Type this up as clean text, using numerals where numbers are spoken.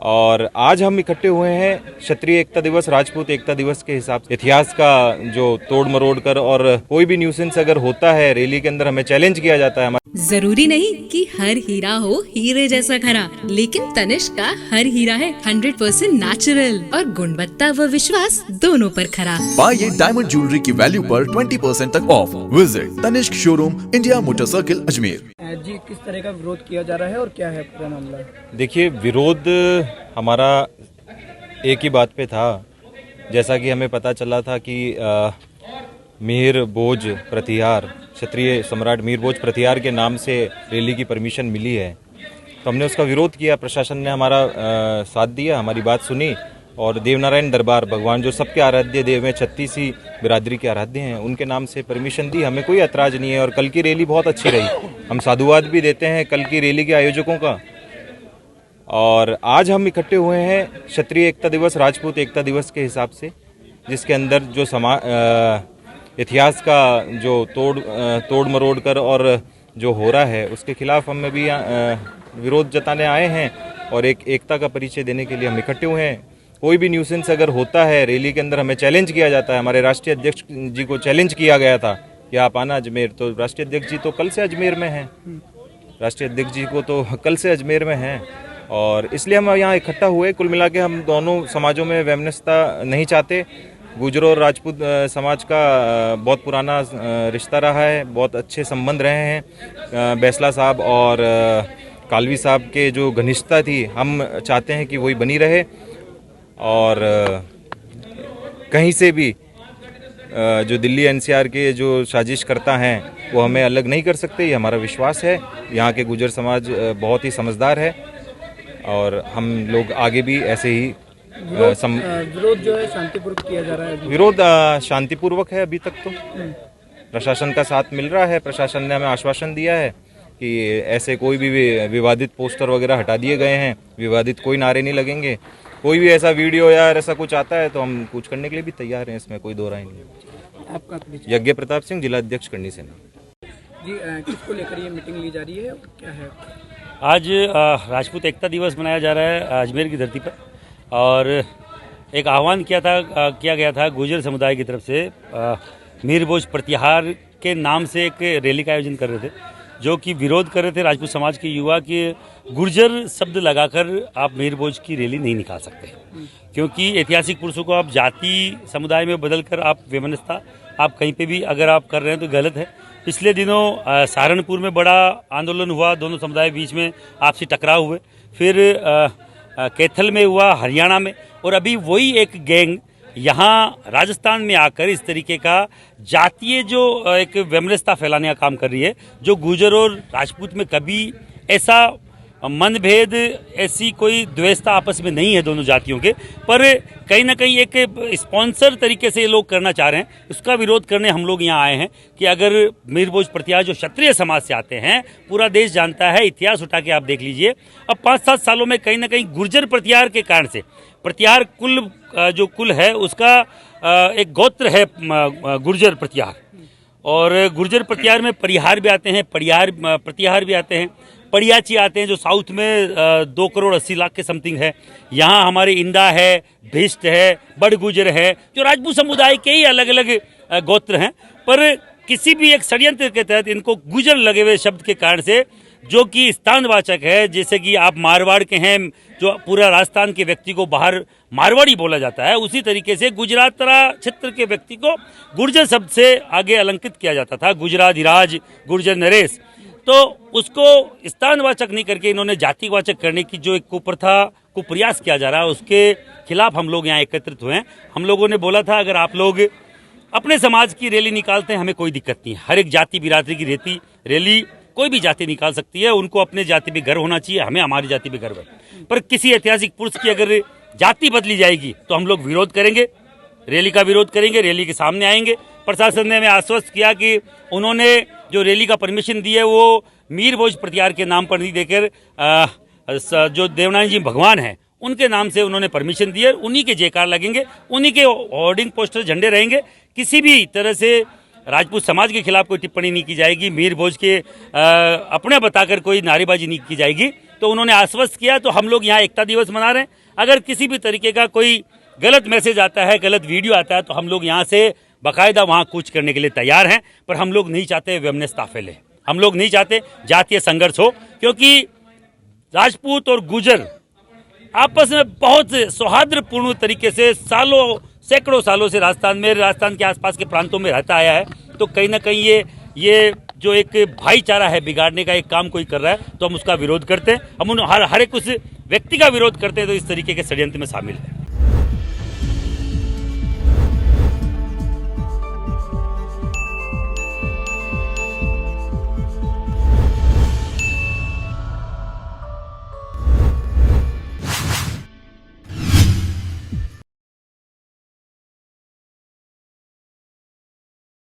और आज हम इकट्ठे हुए हैं क्षत्रिय एकता दिवस, राजपूत एकता दिवस के हिसाब से इतिहास का जो तोड़ मरोड़ कर, और कोई भी न्यूसेंस अगर होता है रैली के अंदर हमें चैलेंज किया जाता है। जरूरी नहीं कि हर हीरा हो हीरे जैसा खरा, लेकिन तनिष्क का हर हीरा है 100% नेचुरल और गुणवत्ता व विश्वास दोनों पर खरा। पाइए डायमंड ज्वेलरी की वैल्यू पर 20% तक off. Visit Tanishq showroom, India Motor Circle, Ajmer. जी, किस तरह का विरोध किया जा रहा है और क्या है पूरा मामला? देखिए, विरोध हमारा एक ही बात पे था। जैसा कि हमें पता चला था कि मीर भोज प्रतिहार, क्षत्रिय सम्राट मीर भोज प्रतिहार के नाम से रैली की परमिशन मिली है, तो हमने उसका विरोध किया। प्रशासन ने हमारा साथ दिया, हमारी बात सुनी, और देवनारायण दरबार भगवान जो सबके आराध्य देव हैं, 36 ही बिरादरी के आराध्य हैं, उनके नाम से परमिशन दी। हमें कोई ऐतराज नहीं है और कल की रैली बहुत अच्छी रही। हम साधुवाद भी देते हैं कल की रैली के आयोजकों का। और आज हम इकट्ठे हुए हैं क्षत्रिय एकता दिवस, राजपूत एकता दिवस के हिसाब से, जिसके अंदर जो इतिहास का जो तोड़ मरोड़ कर और जो हो रहा है उसके खिलाफ हम भी विरोध जताने आए हैं और एक एकता का परिचय देने के लिए हम इकट्ठे हुए हैं। कोई भी न्यूसेंस अगर होता है रैली के अंदर, हमें चैलेंज किया जाता है। हमारे राष्ट्रीय अध्यक्ष जी को चैलेंज किया गया था कि आप आना अजमेर, तो राष्ट्रीय अध्यक्ष जी तो कल से अजमेर में हैं, राष्ट्रीय अध्यक्ष जी को तो कल से अजमेर में हैं, और इसलिए हम यहाँ इकट्ठा हुए। कुल मिला के हम दोनों समाजों में वैमनस्यता नहीं चाहते। गुजरों और राजपूत समाज का बहुत पुराना रिश्ता रहा है, बहुत अच्छे संबंध रहे हैं। बैसला साहब और कालवी साहब के जो घनिष्ठता थी, हम चाहते हैं कि वही बनी रहे, और कहीं से भी जो दिल्ली एनसीआर के जो साजिश करता हैं वो हमें अलग नहीं कर सकते, ये हमारा विश्वास है। यहाँ के गुजर समाज बहुत ही समझदार है और हम लोग आगे भी ऐसे ही विरोध जो है शांतिपूर्वक किया जा रहा है। विरोध शांतिपूर्वक है अभी तक तो। प्रशासन का साथ मिल रहा है। प्रशासन ने हमें आश्वासन दिया है कि ऐसे कोई भी विवादित पोस्टर वगैरह हटा दिए गए हैं, विवादित कोई नारे नहीं लगेंगे। कोई भी ऐसा वीडियो या ऐसा कुछ आता है तो हम कुछ करने के लिए भी तैयार हैं, इसमें कोई दो राय नहीं। आपका यज्ञ प्रताप सिंह, जिला अध्यक्ष करनी सेना। जी, किसको लेकर ये मीटिंग ली जा रही है, क्या है? आज राजपूत एकता दिवस मनाया जा रहा है अजमेर की धरती पर, और एक आह्वान किया गया था गुर्जर समुदाय की तरफ से। मीर भोज प्रतिहार के नाम से एक रैली का आयोजन कर रहे थे, जो कि विरोध कर रहे थे राजपूत समाज के युवा कि गुर्जर शब्द लगाकर आप मीर भोज की रैली नहीं निकाल सकते, क्योंकि ऐतिहासिक पुरुषों को आप जाति समुदाय में बदलकर आप वैमनस्यता आप कहीं पे भी अगर आप कर रहे हैं तो गलत है। पिछले दिनों सहारनपुर में बड़ा आंदोलन हुआ, दोनों समुदाय बीच में आपसी टकराव हुए, फिर कैथल में हुआ, हरियाणा में, और अभी वही एक गैंग यहाँ राजस्थान में आकर इस तरीके का जातीय जो एक वैमनस्यता फैलाने का काम कर रही है, जो गुर्जर और राजपूत में कभी ऐसा मनभेद, ऐसी कोई द्वेषता आपस में नहीं है दोनों जातियों के, पर कहीं ना कहीं एक स्पॉन्सर तरीके से ये लोग करना चाह रहे हैं। उसका विरोध करने हम लोग यहाँ आए हैं कि अगर मीर भोज प्रतिहार जो क्षत्रिय समाज से आते हैं, पूरा देश जानता है, इतिहास उठा के आप देख लीजिए, अब 5-7 सालों में कहीं ना कहीं गुर्जर प्रतिहार के कारण से, प्रतिहार कुल जो कुल है उसका एक गोत्र है गुर्जर प्रतिहार, और गुर्जर प्रतिहार में परिहार भी आते हैं, प्रतिहार भी आते हैं, पड़ियाची आते हैं जो साउथ में 2 करोड़ 80 लाख के समथिंग है। यहाँ हमारे इंदा है, भिष्ट है, बड़ गुजर है, जो राजपूत समुदाय के ही अलग अलग गोत्र हैं, पर किसी भी एक षड्यंत्र के तहत इनको गुजर लगे हुए शब्द के कारण से, जो कि स्थानवाचक है, जैसे कि आप मारवाड़ के हैं, जो पूरा राजस्थान के व्यक्ति को बाहर मारवाड़ी बोला जाता है, उसी तरीके से गुजरात क्षेत्र के व्यक्ति को गुर्जर शब्द से आगे अलंकित किया जाता था, गुजराधिराज, गुर्जर नरेश। तो उसको स्थानवाचक नहीं करके इन्होंने जातिवाचक करने की जो एक कुप्रथा को प्रयास किया जा रहा है, उसके खिलाफ हम लोग यहाँ एकत्रित हुए हैं। हम लोगों ने बोला था अगर आप लोग अपने समाज की रैली निकालते हैं, हमें कोई दिक्कत नहीं है। हर एक जाति बिरादरी की रैली कोई भी जाति निकाल सकती है, उनको अपने जाति पे गर्व होना चाहिए, हमें हमारी जाति पे गर्व है। पर किसी ऐतिहासिक पुरुष की अगर जाति बदली जाएगी तो हम लोग विरोध करेंगे, रैली का विरोध करेंगे, रैली के सामने आएंगे। प्रशासन ने हमें आश्वस्त किया कि उन्होंने जो रैली का परमिशन दी है वो मीर भोज प्रतिहार के नाम पर नहीं देकर जो देवनारायण जी भगवान हैं उनके नाम से उन्होंने परमिशन दी है। उन्हीं के जयकार लगेंगे, उन्हीं के होर्डिंग पोस्टर झंडे रहेंगे। किसी भी तरह से राजपूत समाज के खिलाफ कोई टिप्पणी नहीं की जाएगी, मीर भोज के अपने बताकर कोई नारेबाजी नहीं की जाएगी। तो उन्होंने आश्वस्त किया, तो हम लोग यहाँ एकता दिवस मना रहे हैं। अगर किसी भी तरीके का कोई गलत मैसेज आता है, गलत वीडियो आता है, तो हम लोग यहाँ से बाकायदा वहाँ कूच करने के लिए तैयार हैं। पर हम लोग नहीं चाहते वेमनस्ता फैले, हम लोग नहीं चाहते जातीय संघर्ष हो, क्योंकि राजपूत और गुजर आपस में बहुत सौहार्दपूर्ण तरीके से सैकड़ों सालों से राजस्थान के आसपास के प्रांतों में रहता आया है। तो कहीं ना कहीं ये जो एक भाईचारा है बिगाड़ने का एक काम कोई कर रहा है, तो हम उसका विरोध करते हैं। हम हर एक उस व्यक्ति का विरोध करते हैं तो इस तरीके के षड्यंत्र में शामिल है।